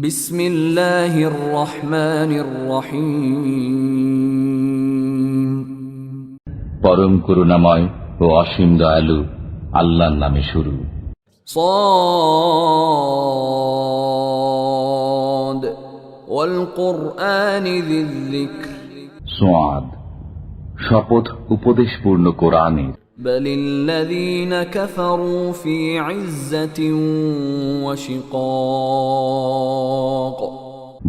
বিসমিল্লাহির রহমানির রহিম। পরম করুণাময় ও অসীম দয়ালু আল্লাহর নামে শুরু। صاد والقرآن ذي الذكر সোয়াদ, শপথ উপদেশপূর্ণ কোরআনের। بل الذين كفروا في عزة وشقاق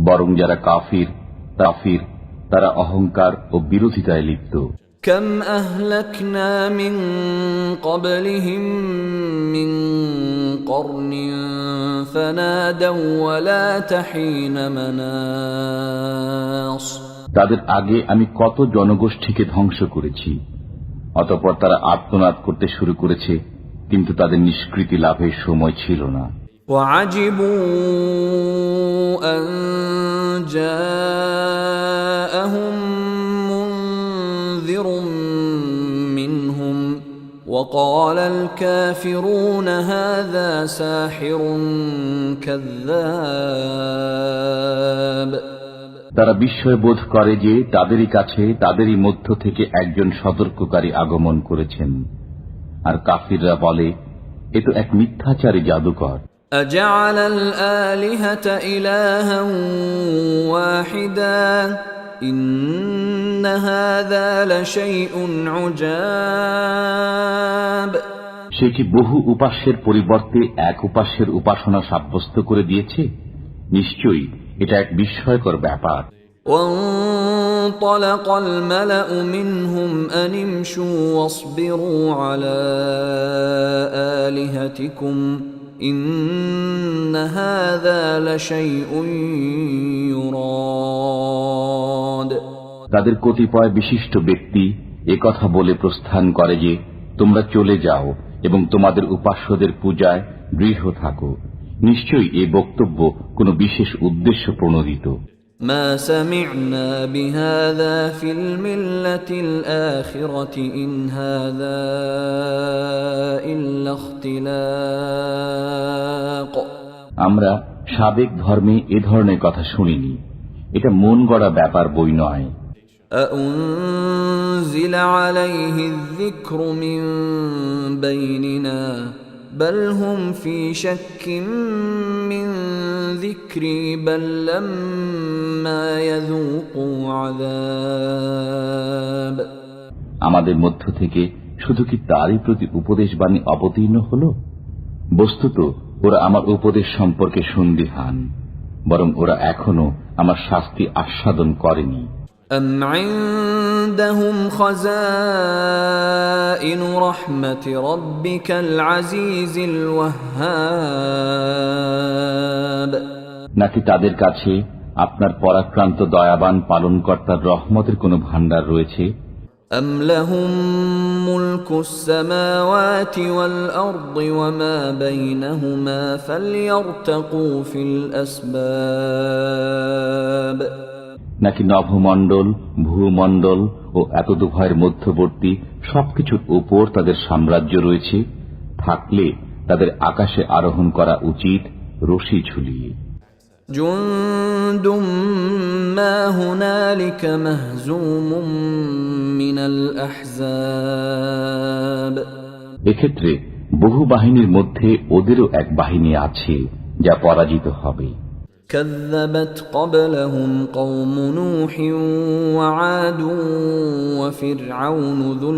বরং যারা কাফির তারা অহংকার ও বিরোধিতায় লিপ্ত। كم أهلكنا من قبلهم من قرن فنادوا ولا تحين مناص তাদের আগে আমি কত জনগোষ্ঠীকে ধ্বংস করেছি, অতঃপর তারা আর্তনাদ করতে শুরু করেছে, কিন্তু তাদের নিষ্কৃতি লাভের সময় ছিল না। وعجبوا أن جاءهم منذر منهم وقال الكافرون هذا ساحر كذاب তারা বিস্ময় বোধ করে যে তাদেরই কাছে তাদেরই মধ্য থেকে একজন সতর্ককারী আগমন করেছেন, আর কাফিররা বলে, এ তো এক মিথ্যাচারী জাদুকর। أجعل الآلهة إلها واحدا إن هذا لشيء عجاب সে কি বহু উপাস্যের পরিবর্তে এক উপাস্যের উপাসনা সাব্যস্ত করে দিয়েছে? নিশ্চয়ই এটা এক বিস্ময়কর ব্যাপার। وانطلق الملأ منهم أن امشوا واصبروا على آلهتكم إن هذا لشيء يراد তাদের কতিপয় বিশিষ্ট ব্যক্তি একথা বলে প্রস্থান করে যে, তোমরা চলে যাও এবং তোমাদের উপাস্যদের পূজায় দৃঢ় থাকো। নিশ্চয়ই এই বক্তব্য কোনো বিশেষ উদ্দেশ্য প্রণোদিত। ما سمعنا بهذا في الملة الآخرة إن هذا إلا اختلاق আমরা সাবেক ধর্মে এ ধরনের কথা শুনিনি, এটা মন গড়া ব্যাপার বই নয়। أأنزل عليه الذكر من بيننا بل هم في شك من ذكري بل لما يذوقوا عذاب আমাদের মধ্য থেকে শুধু কি তারই প্রতি উপদেশবাণী অবতীর্ণ হল? বস্তুত ওরা আমার উপদেশ সম্পর্কে সন্দিহান, বরং ওরা এখনো আমার শাস্তি আস্বাদন করেনি। أم عندهم خزائن رحمة ربك العزيز الوهاب নাকি তাদের কাছে আপনার পরাক্রান্ত দয়াবান পালনকর্তার রহমতের কোনো ভাণ্ডার রয়েছে? أم لهم ملك السماوات والأرض وما بينهما فليرتقوا في الأسباب নাকি নভমণ্ডল, ভূমণ্ডল ও এতদুভয়ের মধ্যবর্তী সবকিছুর উপর তাদের সাম্রাজ্য রয়েছে? থাকলে তাদের আকাশে আরোহণ করা উচিত রশি ঝুলিয়ে। جند ما هنالك مهزوم من الأحزاب এক্ষেত্রে বহু বাহিনীর মধ্যে ওদেরও এক বাহিনী আছে যা পরাজিত হবে। كذبت قبلهم قوم نوح وعاد وفرعون ذو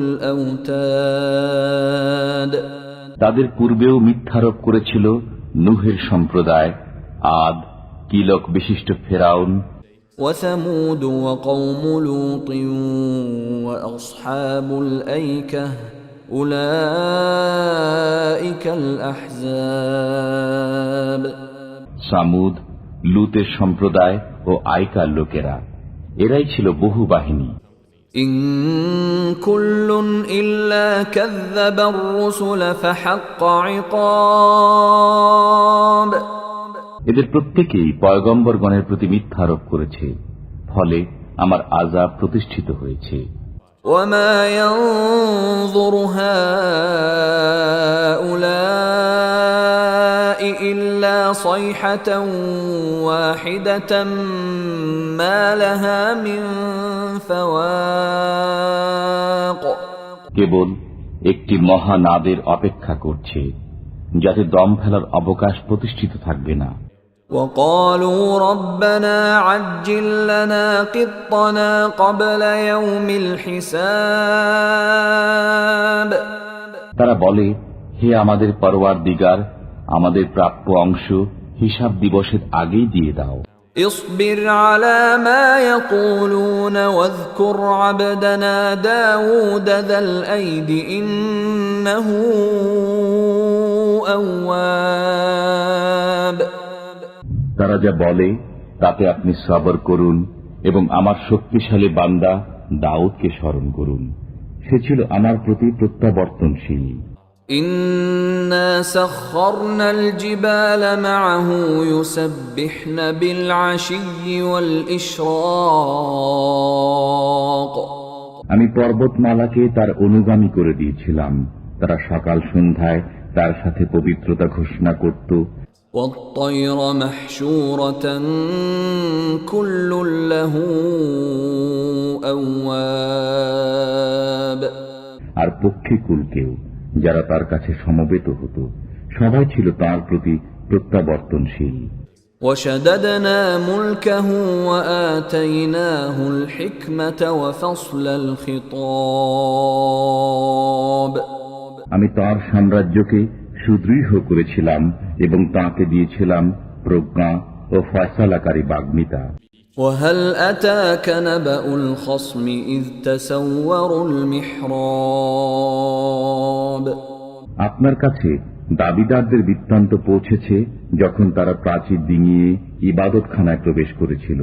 الأوتاد তাদের পূর্বেও মিথ্যারোপ করেছিল নূহের সম্প্রদায়, আদ, কিলক বিশিষ্ট ফেরাউন, وثمود وقوم لوط وأصحاب الأيكة أولئك الأحزاب সামুদ, লুতের সম্প্রদায় ও আইকার লোকেরা, এরাই ছিল বহু বাহিনী। إن كل إلا كذب الرسل فحق عقاب এদের প্রত্যেকেই পয়গম্বরগণের প্রতি মিথ্যারোপ করেছে, ফলে আমার আযাব প্রতিষ্ঠিত হয়েছে। وما ينظر هؤلاء إلا صيحة واحدة ما لها من فواق কেবল একটি মহানাদের অপেক্ষা করছে, যাতে দম ফেলার অবকাশ প্রতিষ্ঠিত থাকবে না। وقالوا ربنا عجل لنا قطنا قبل يوم الحساب তারা বলে, হে আমাদের পরওয়ারদিগার, আমাদের প্রাপ্য অংশ হিসাব দিবসের আগেই দিয়ে দাও। اصبر على ما يقولون واذكر عبدنا داود ذا الأيد إنه أواب তারা যা বলে তাতে আপনি সবর করুন এবং আমার শক্তিশালী বান্দা দাউদকে স্মরণ করুন, সে ছিল আমার প্রতি প্রত্যাবর্তনশীল। إنا سخرنا الجبال معه يسبحن بالعشي والإشراق আমি পর্বতমালাকে তার অনুগামী করে দিয়েছিলাম, তারা সকাল সন্ধ্যায় তার সাথে পবিত্রতা ঘোষণা করত। والطير محشورة كل له أواب আর পক্ষীকুলকেও, যারা তার কাছে সমবেত হতো, সবাই ছিল তার প্রতি প্রত্যাবর্তনশীল। وشددنا ملكه وآتيناه الحكمة وفصل الخطاب আমি তার সাম্রাজ্যকে সুদৃঢ় করেছিলাম এবং তাকে দিয়েছিলাম প্রজ্ঞা ও ফয়সালাকারী বাগ্মিতা। وهل أتاك نبأ الخصم إذ تسوروا المحراب আপনার কাছে দাবিদারদের বৃত্তান্ত পৌঁছেছে যখন তারা প্রাচীর ডিঙিয়ে ইবাদতখানায় প্রবেশ করেছিল।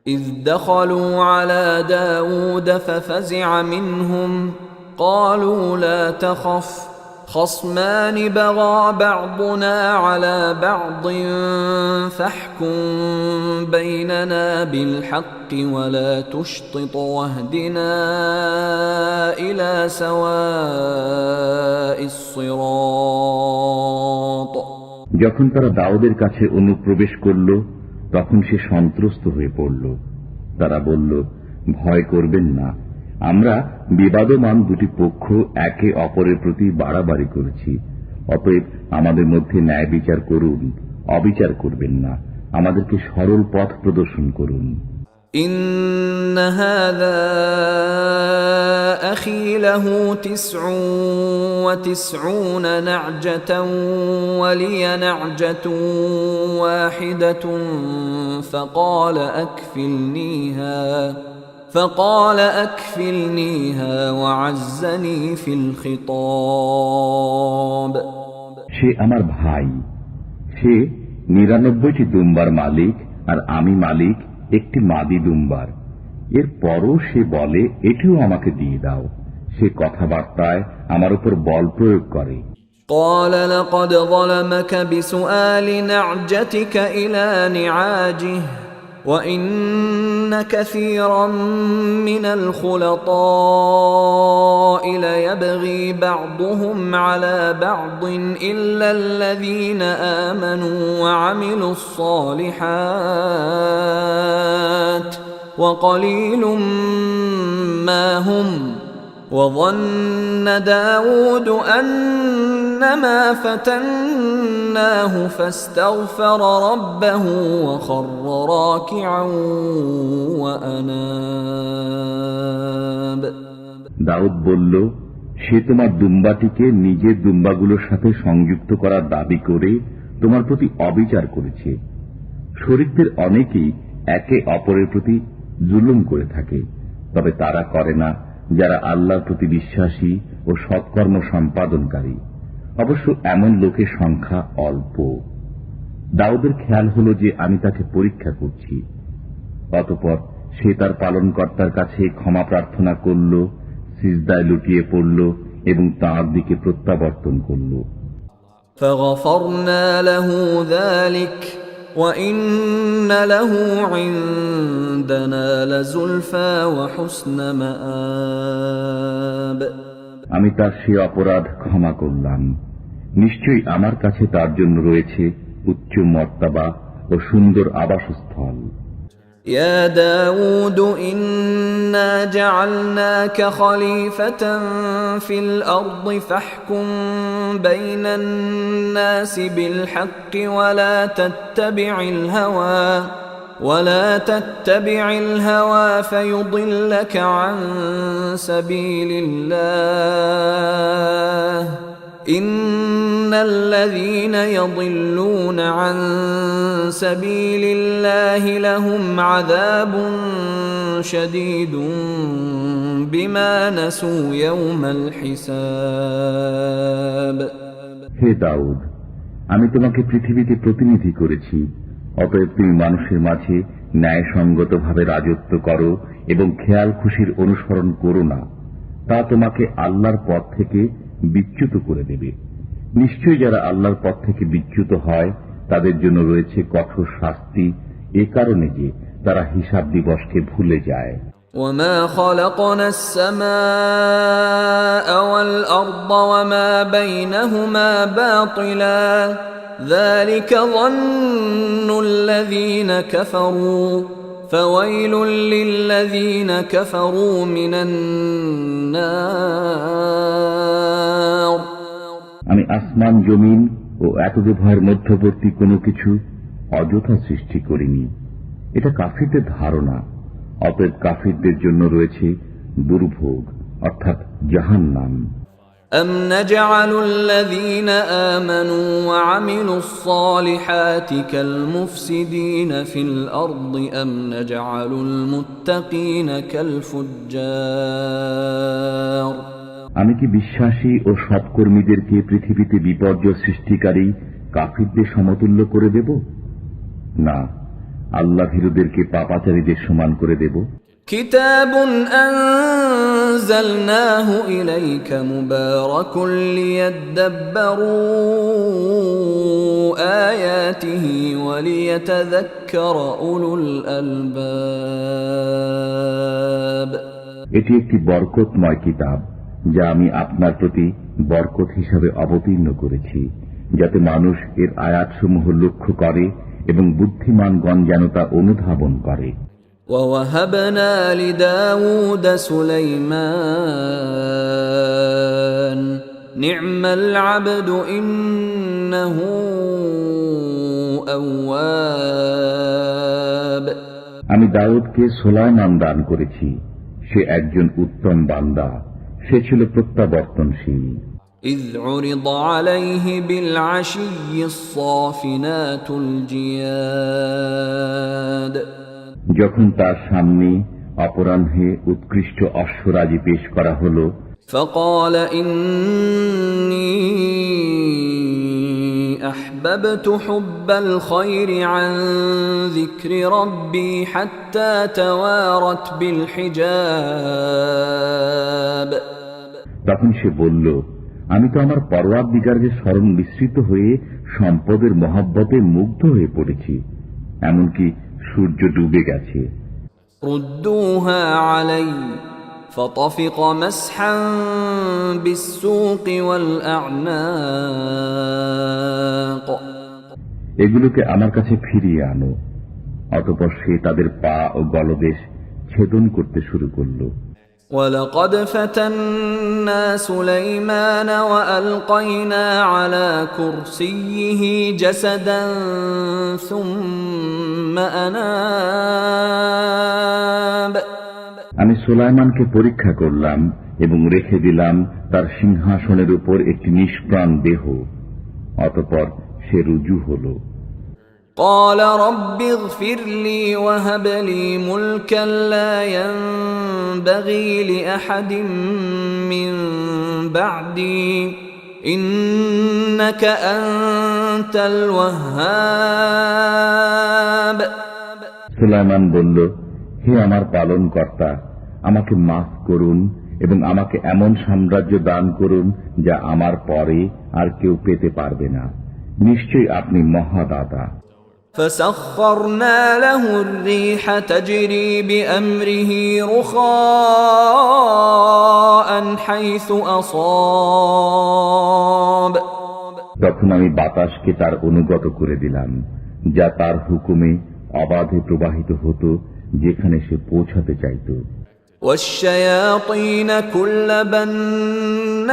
إذ دخلوا على داود ففزع منهم قالوا لا تخف خصمان بغى بعضنا على بعض فاحكم بيننا بالحق ولا تشطط واهدنا إلى سواء الصراط যখন তারা দাউদের কাছে অনুপ্রবেশ করল, তখন সে সন্ত্রস্ত হয়ে পড়ল। তারা বলল, ভয় করবেন না, আমরা বিবাদমান দুটি পক্ষ একে অপরের প্রতি বাড়াবাড়ি করেছি, অতএব আমাদের মধ্যে ন্যায় বিচার করুন, অবিচার করবেন না, আমাদেরকে সরল পথ প্রদর্শন করুন। إن هذا أخي له 99 نعجة ولي نعجة واحدة فقال أكفلنيها وعزني في الخطاب সে আমার ভাই, সে 99টি দুম্বার মালিক আর আমি মালিক একটি মাদি দুম্বার। এর পরও সে বলে, এটিও আমাকে দিয়ে দাও। সে কথাবার্তায় আমার উপর বল প্রয়োগ করে। قال لقد ظلمك بسؤال نعجتك إلى نعاجه وإن كثيرا من الخلطاء ليبغي بعضهم على بعض إلا الذين آمنوا وعملوا الصالحات وقليل ما هم وظن داود أنما فتناه فاستغفر ربه وخر راكعا وأناب দাউদ বলল, সে তোমার দুম্বাটিকে নিজের দুম্বাগুলোর সাথে সংযুক্ত করার দাবি করে তোমার প্রতি অবিচার করেছে। শরীকদের অনেকেই একে অপরের প্রতি জুলুম করে থাকে, তবে তারা করে না যারা আল্লাহর প্রতি বিশ্বাসী ও সৎকর্ম সম্পাদনকারী। অবশ্য এমন লোকের সংখ্যা অল্প। দাউদের খেয়াল হলো যে আমি তাকে পরীক্ষা করছি। অতঃপর সে তার পালনকর্তার কাছে ক্ষমা প্রার্থনা করল, সিজদায় লুটিয়ে পড়ল এবং তাঁর দিকে প্রত্যাবর্তন করল। فغفرنا له ذلك وإن له عندنا لزلفى وحسن مآب আমি তার সে অপরাধ ক্ষমা করলাম। নিশ্চয়ই আমার কাছে তার জন্য রয়েছে উচ্চ মর্তবা ও সুন্দর আবাসস্থল। يا داود إنا جعلناك خليفة في الأرض فاحكم بين الناس بالحق ولا تتبع الهوى فيضلك عن سبيل الله إن الذين يضلون عن سبيل الله لهم عذاب شديد بما نسوا يوم الحساب। হে দাউদ, আমি তোমাকে পৃথিবীতে প্রতিনিধি করেছি, অতএব তুমি মানুষের মাঝে ন্যায়সঙ্গতভাবে রাজত্ব করো এবং খেয়াল খুশির অনুসরণ করো না। তা তোমাকে আল্লাহর পথ থেকে বিচ্যুত করে দেবে। নিশ্চয়ই যারা আল্লাহর পথ থেকে বিচ্যুত হয় তাদের জন্য রয়েছে কঠোর শাস্তি, এ কারণে যে তারা হিসাব দিবসকে ভুলে যায়। وما خلقنا السماء والأرض وما بينهما باطلا ذلك ظن الذين كفروا فويل للذين كفروا من النار। আমি আসমান জমিন ও এতদুভয়ের মধ্যবর্তী কোনো কিছু অযথা সৃষ্টি করিনি, এটা কাফিরদের ধারণা। অতএব কাফিরদের জন্য রয়েছে দুর্ভোগ অর্থাৎ জাহান্নাম। أم نجعل الذين آمنوا وعملوا الصالحات كالمفسدين في الأرض أم نجعل المتقين كالفجار। আমি কি বিশ্বাসী ও সৎকর্মীদেরকে পৃথিবীতে বিপর্যয় সৃষ্টিকারী কাফিরদের সমতুল্য করে দেব, না আল্লাহ ভীরুদেরকে পাপাচারীদের সমান করে দেব। كتاب أنزلناه إليك مبارك ليدبروا آياته وليتذكر أولو الألباب। এটি একটি বরকতময় কিতাব যা আমি আপনার প্রতি বরকত হিসাবে অবতীর্ণ করেছি, যাতে মানুষ এর আয়াতসমূহ লক্ষ্য করে এবং বুদ্ধিমানগণ যেন তা অনুধাবন করে। ووهبنا لداود سليمان نعم العبد إنه أواب। আমি দাউদকে সুলাইমান দান করেছি, সে একজন উত্তম বান্দা, সে ছিল প্রত্যাবর্তনশীল। إذ عرض عليه بالعشي الصافنات الجياد। যখন তার সামনে অপরাহ্নে উৎকৃষ্ট অশ্বরাজি পেশ করা হল, فقال إني أحببت حب الخير عن ذكر ربي حتى توارت بالحجاب। তখন সে বলল, আমি তো আমার পরওয়ারদিগারের স্মরণ বিস্মৃত হয়ে সম্পদের মহব্বতে মুগ্ধ হয়ে পড়েছি, এমনকি সূর্য ডুবে গেছে। ردوها علي فطفق مسحا بالسوق والأعناق। এগুলোকে আমার কাছে ফিরিয়ে আনো। অতঃপর সে তাদের পা ও গলদেশ ছেদন করতে শুরু করল। ولقد فتنا سليمان وألقينا على كرسيه جسدا ثم أناب। আমি সুলাইমানকে পরীক্ষা করলাম এবং রেখে দিলাম তার সিংহাসনের উপর একটি নিষ্প্রাণ দেহ, অতঃপর সে রুজু হল। قال رب اغفر لي وهب لي ملكا لا ينبغي لأحد من بعدي إنك أنت الوهاب। সুলাইমান বলল, হে আমার পালনকর্তা, আমাকে মাফ করুন এবং আমাকে এমন সাম্রাজ্য দান করুন যা আমার পরে আর কেউ পেতে পারবে না। নিশ্চয়ই আপনি মহাদাতা। فسخرنا له الريح تجري بأمره رخاء حيث أصاب। তখন আমি বাতাসকে তার অনুগত করে দিলাম, যা তার হুকুমে অবাধে প্রবাহিত হতো যেখানে সে পৌঁছাতে চাইত। والشياطين كل بناء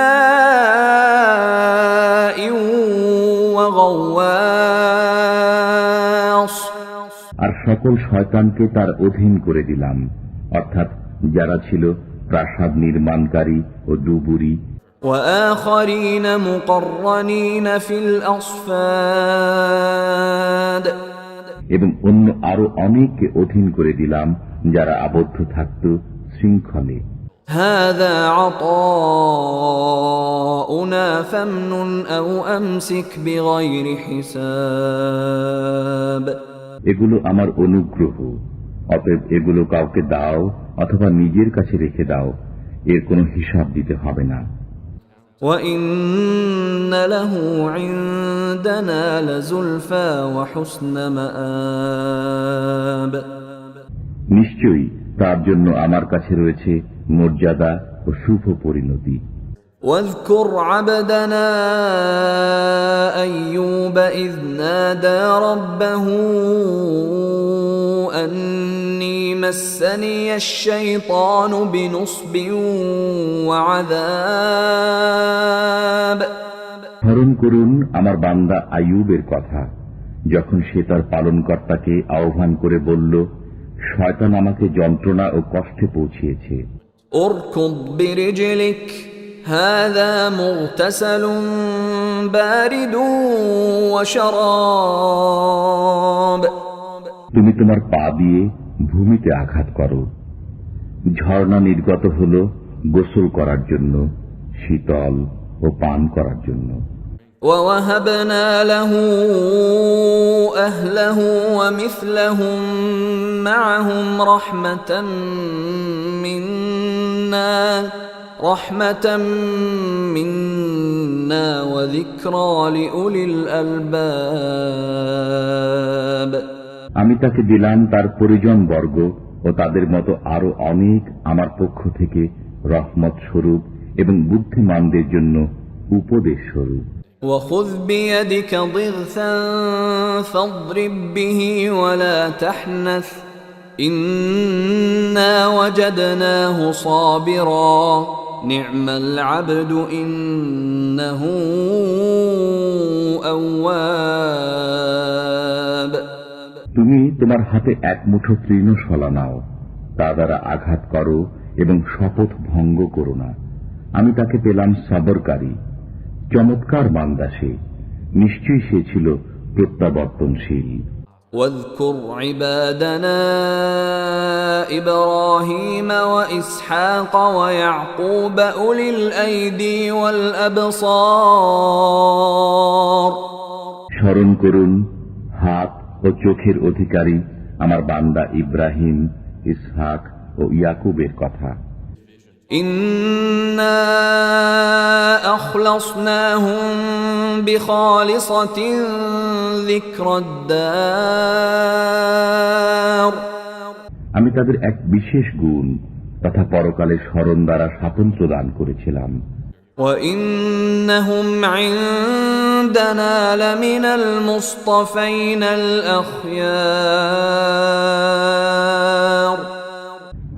وغواص আর সকল শয়তানকে তার অধীন করে দিলাম, অর্থাৎ যারা ছিল প্রাসাদ নির্মাণকারী ও ডুবুরি, وآخرين مقرنين في الأصفاد এবং অন্য আরো অনেককে অধীন করে দিলাম যারা আবদ্ধ থাকত শৃঙ্খলে। هذا عطاؤنا فامنن أو أمسك بغير حساب এগুলো আমার অনুগ্রহ, অতএব এগুলো কাউকে দাও অথবা নিজের কাছে রেখে দাও, এর কোনো হিসাব দিতে হবে না। وَإِنَّ لَهُ عِندَنَا لَزُلْفَى وَحُسْنَ مَآبٍ নিশ্চয়ই তার জন্য আমার কাছে রয়েছে মর্যাদা ও শুভ পরিণতি। واذكر عبدنا أيوب إذ نادى ربه أني مسني الشيطان بنصب وعذاب স্মরণ করুন আমার বান্দা আইয়ুবের কথা, যখন সে তার পালনকর্তাকে আহ্বান করে বলল, শয়তান আমাকে যন্ত্রণা ও কষ্টে পৌঁছিয়েছে। اركض برجلك هذا مغتسل بارد وشراب তুমি তোমার পা দিয়ে ভূমিতে আঘাত করো, ঝর্ণা নির্গত হল গোসল করার জন্য, শীতল ও পান করার জন্য। ووهبنا له أهله ومثلهم معهم رحمة منا وذكرى لأولي الألباب আমি তাকে দিলাম তার পরিজন বর্গ ও তাদের মতো আরো অনেক আমার পক্ষ থেকে রহমত স্বরূপ এবং বুদ্ধিমানদের জন্য উপদেশ স্বরূপ। وخذ بيدك ضغثا فاضرب به ولا تحنث إنا وجدناه صابرا نعم العبد إنه أواب তুমি তোমার হাতে এক মুঠো তৃণশলা নাও, তা দ্বারা আঘাত করো এবং শপথ ভঙ্গ করো না। আমি তাকে পেলাম সবরকারী, চমৎকার বান্দা সে, নিশ্চয়ই সে ছিল প্রত্যাবর্তনশীল। واذكر عبادنا إبراهيم وإسحاق ويعقوب أولي الأيدي والأبصار স্মরণ করুন হাত ও চোখের অধিকারী আমার বান্দা ইব্রাহিম, ইসহাক ও ইয়াকুবের কথা। إنا أخلصناهم بخالصة ذكر الدار আমি তাদের এক বিশেষ গুণ তথা পরকালের স্মরণ দ্বারা স্বাতন্ত্র্য দান করেছিলাম। وإنهم عندنا لمن المصطفين الأخيار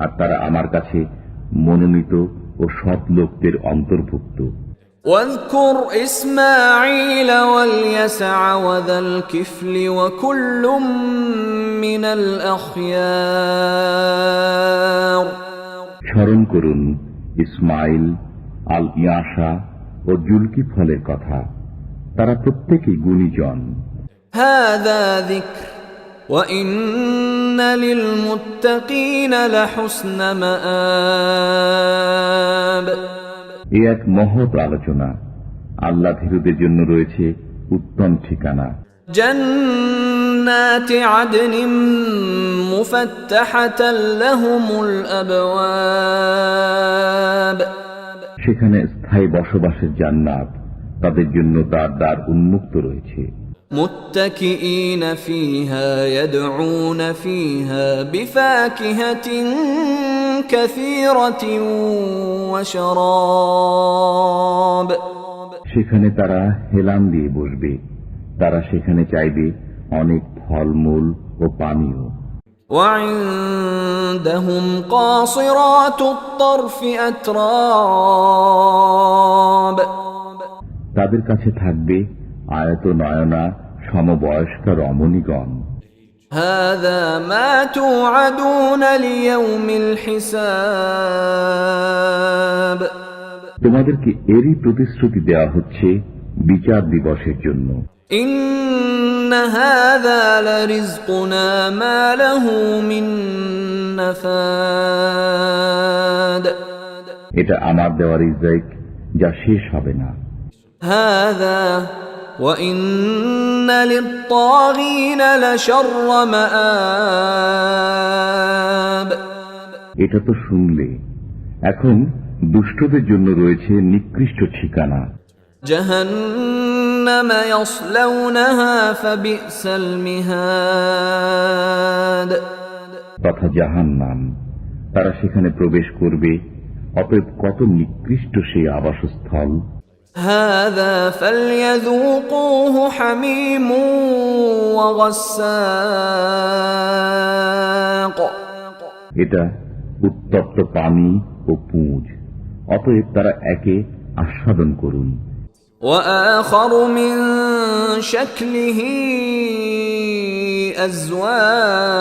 আর তারা আমার কাছে মনোনীত ও সৎ লোকদের অন্তর্ভুক্ত। واذكر إسماعيل واليسع وذا الكفل وكل من الأخيار স্মরণ করুন ইসমাইল, আল ইয়াসা ও জুলকি ফলের কথা, তারা প্রত্যেকেই গুণীজন। هذا ذكر وإن للمتقين لحسن مآب এ এক মহৎ আলোচনা, আল্লাহ ভীরুদের জন্য রয়েছে উত্তম ঠিকানা। جنات عدن مفتحة لهم الأبواب সেখানে স্থায়ী বসবাসের জান্নাত, তাদের জন্য তার দ্বার উন্মুক্ত রয়েছে। متكئين فيها يدعون فيها بفاكهة كثيرة وشراب সেখানে তারা হেলান দিয়ে বসবে, তারা সেখানে চাইবে অনেক ফলমূল ও পানীয়। وعندهم قاصرات الطرف أتراب তাদের কাছে থাকবে আয়ত নয়না সমবয়স্কা রমণীগণ। هذا ما توعدون ليوم الحساب তোমাদেরকে এরই প্রতিশ্রুতি দেওয়া হচ্ছে বিচার দিবসের জন্য। إن هذا لرزقنا ما له من نفاد এটা আমার দেওয়া রিজক, যা শেষ হবে না। هذا وإن للطاغين لشر مآب এটা তো শুনলে, এখন দুষ্টদের জন্য রয়েছে নিকৃষ্ট ঠিকানা। جهنم يصلونها فبئس المهاد তথা জাহান্নাম, তারা সেখানে প্রবেশ করবে, অতএব কত নিকৃষ্ট সেই আবাসস্থল। هذا فليذوقوه حميم وغساق এটা উত্তপ্ত পানি ও পুঁজ, অতএব তারা একে আস্বাদন করুন। وآخر من شكله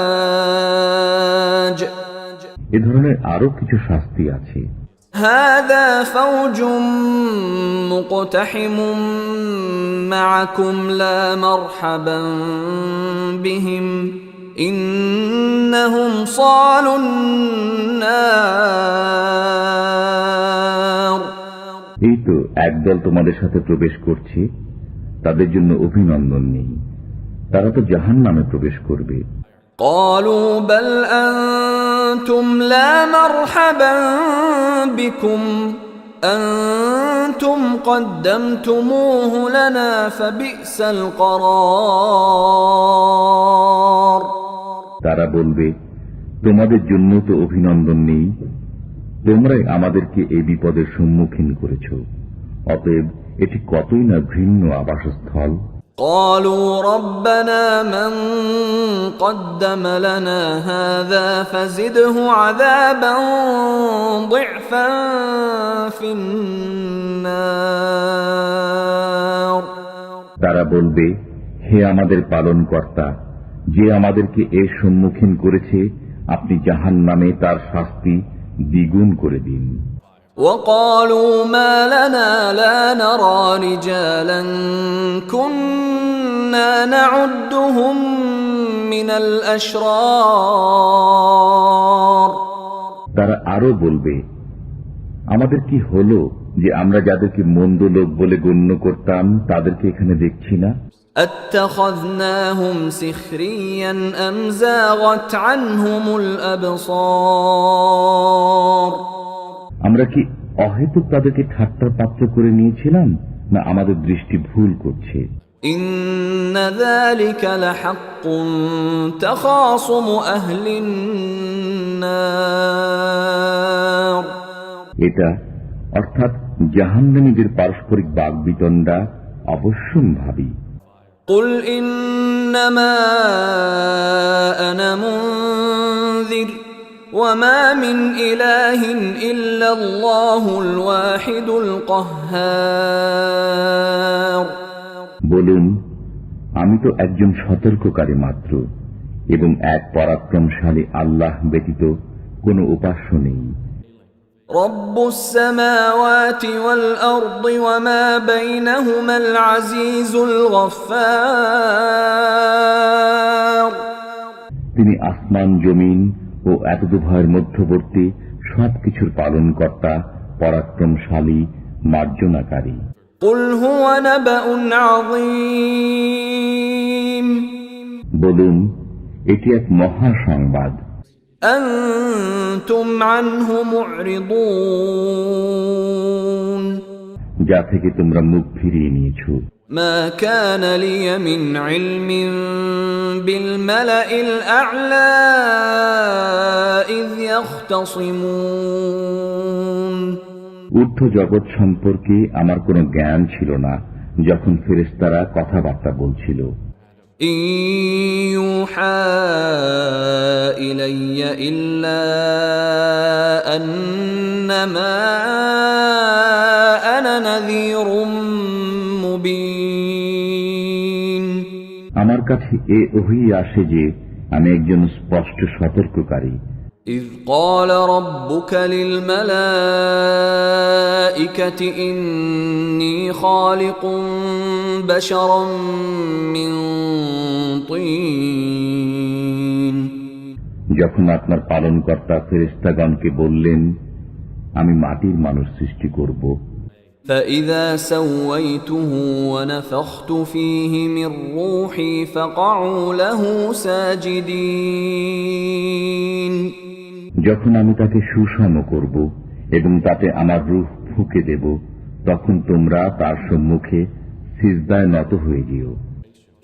أزواج এ ধরনের আরো কিছু শাস্তি আছে। هذا فوج مقتحم معكم لا مرحبا بهم إنهم صالوا النار এই তো একদল তোমাদের সাথে প্রবেশ করছে, তাদের জন্য অভিনন্দন নেই, তারা তো জাহান্নামে প্রবেশ করবে। قالوا بل أنتم لا مرحبا بكم أنتم قدمتموه لنا فبئس القرار তারা বলবে, তোমাদের জন্য তো অভিনন্দন নেই, তোমরাই আমাদেরকে এই বিপদের সম্মুখীন করেছ, অতএব এটি কতই না ঘৃণ্য আবাসস্থল। قالوا ربنا من قدم لنا هذا فزده عذابا ضعفا في النار তারা বলবে, হে আমাদের পালনকর্তা, যে আমাদেরকে এর সম্মুখীন করেছে, আপনি জাহান্নামে তার শাস্তি দ্বিগুণ করে দিন। وقالوا ما لنا لا نرى رجالا كنا نعدهم من الأشرار তারা আরো বলবে, আমাদের কি হলো যে আমরা যাদেরকে মন্দ লোক বলে গণ্য করতাম তাদেরকে এখানে দেখছি না। أتخذناهم سخريا أم زاغت عنهم الأبصار আমরা কি অহেতুক তাদেরকে ঠাট্টার পাত্র করে নিয়েছিলাম, না আমাদের দৃষ্টি ভুল করছে? إن ذلك لحق تخاصم أهل النار এটা অর্থাৎ জাহান্নামীদের পারস্পরিক বাগবিতণ্ডা অবশ্যম্ভাবী। قل إنما أنا منذر وما من إله إلا الله الواحد القهار বলুন, আমি তো একজন সতর্ককারী মাত্র, এবং এক পরাক্রমশালী আল্লাহ ব্যতীত কোনো উপাস্য নেই। رب السماوات والأرض وما بينهما العزيز الغفار তিনি আসমান জমিন ও এতদুভয়ের মধ্যবর্তী সবকিছুর পালনকর্তা, পরাক্রমশালী, মার্জনাকারী। قل هو نبأ عظيم বলুন, এটি এক মহা সংবাদ, أنتم عنه معرضون যা থেকে তোমরা মুখ ফিরিয়ে নিয়েছ। ما كان لي من علم بالملأ الأعلى إذ يختصمون ঊর্ধ্ব জগৎ সম্পর্কে আমার কোনো জ্ঞান ছিল না যখন ফেরেশতারা কথাবার্তা বলছিল। إن يوحى إلي إلا أنما أنا نذير مبين। আমার কাছে এ ওহী আসে যে আমি একজন স্পষ্ট সতর্ককারী। إذ قال ربك للملائكة إني خالق بشرا من طين। যখন আপনার পালনকর্তা ফেরেশতাগণকে বললেন, আমি মাটির মানুষ সৃষ্টি করব। فإذا سويته ونفخت فيه من روحي فقعوا له ساجدين। যখন আমি তাকে সুষম করব এবং তাতে আমার রূহ ফুঁকে দেব, তখন তোমরা তার সম্মুখে সিজদায় নত হয়ে যেও।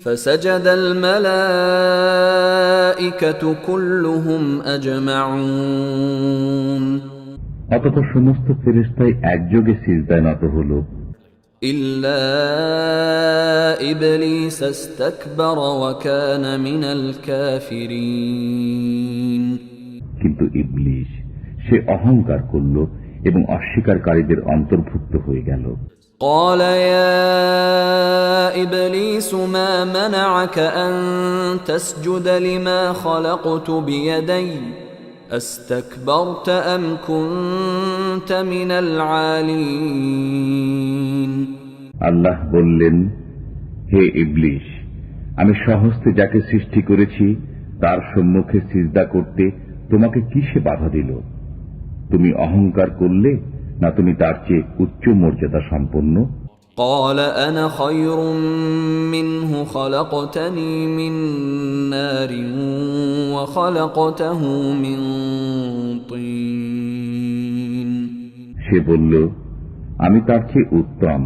فسجد الملائكة كلهم أجمعون অতঃপর সমস্ত ফেরেশতাই একযোগে সিজদায় নত হল, إلا إبليس استكبر وكان من الكافرين। কিন্তু ইবলিস সে অহংকার করল এবং অস্বীকারীদের অন্তর্ভুক্ত হয়ে গেল। قال يا إبليس ما منعك أن تسجد لما خلقت بيدي أستكبرت أم كنت من العالين। আল্লাহ বললেন, হে ইবলিস, আমি স্বহস্তে যাকে সৃষ্টি করেছি তার সম্মুখে সিজদা করতে তোমাকে কিসে বাধা দিল? তুমি অহংকার করলে না তুমি তার চেয়ে উচ্চ মর্যাদা সম্পন্ন? قال أنا خير منه خلقتني من نار وخلقته من طين। সে বলল, আমি তার চেয়ে উত্তম।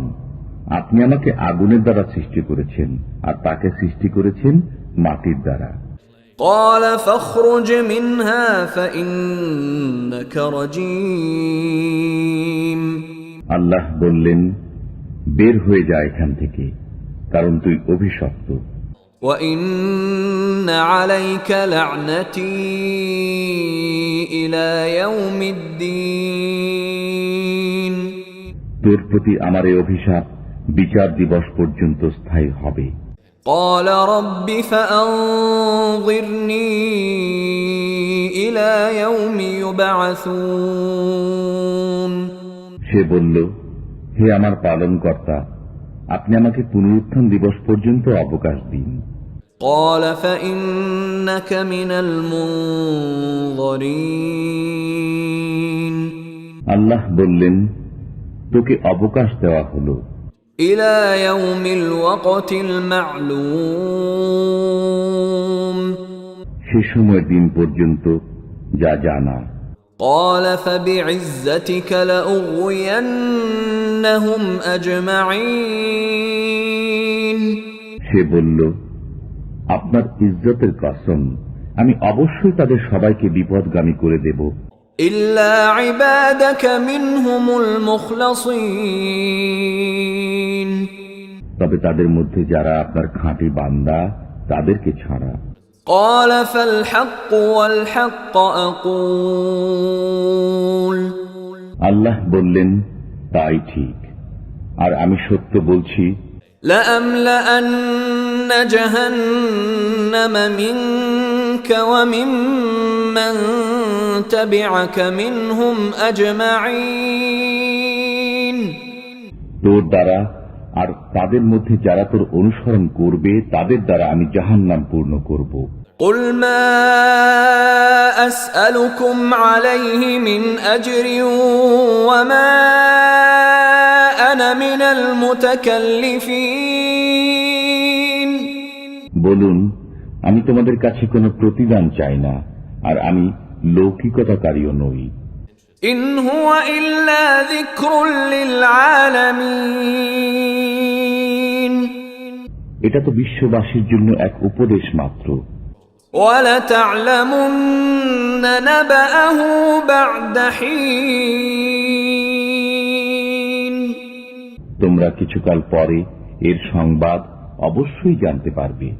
আপনি আমাকে আগুনের দ্বারা সৃষ্টি করেছেন আর তাকে সৃষ্টি করেছেন মাটির দ্বারা। قال فاخرج منها فإنك رجيم। আল্লাহ বললেন, বের হয়ে যা এখান থেকে, কারণ তুই অভিশপ্ত। وإن عليك لعنتي إلى يوم الدين। তোর প্রতি আমার এই অভিশাপ বিচার দিবস পর্যন্ত স্থায়ী হবে। قال رب فأنظرني إلى يوم يبعثون। সে বলল, হে আমার পালনকর্তা, আপনি আমাকে পুনরুত্থান দিবস পর্যন্ত অবকাশ দিন। قال فإنك من المنظرين। আল্লাহ বললেন, তোকে অবকাশ দেওয়া হলো إلى يوم الوقت المعلوم। সে সময়ের দিন পর্যন্ত যা জানা। قال فبعزتك لأغوينهم أجمعين। সে বলল, আপনার ইজ্জতের কসম, আমি অবশ্যই তাদের সবাইকে বিপদগামী করে দেব, إلا عبادك منهم المخلصين। তবে তাদের মধ্যে যারা আপনার খাঁটি বান্দা তাদেরকে ছাড়া। قال فالحق والحق أقول। আল্লাহ বললেন, তাই ঠিক, আর আমি সত্য বলছি, لأملأن جهنم منك وممن تبعك منهم أجمعين। তোর দ্বারা আর তাদের মধ্যে যারা তোর অনুসরণ করবে তাদের দ্বারা আমি জাহান্নাম পূর্ণ করব। قل ما أسألكم عليه من أجر وما أنا من المتكلفين। বলুন, আমি তোমাদের কাছে কোনো প্রতিদান চাই না, আর আমি লৌকিকতাকারীও নই। إن هو إلا ذكر للعالمين। এটা তো বিশ্ববাসীর জন্য এক উপদেশ মাত্র। وَلَتَعْلَمُنَّ نَبَأَهُ بَعْدَ حِينٍ। তোমরা কিছুকাল পরে এর সংবাদ অবশ্যই জানতে পারবে।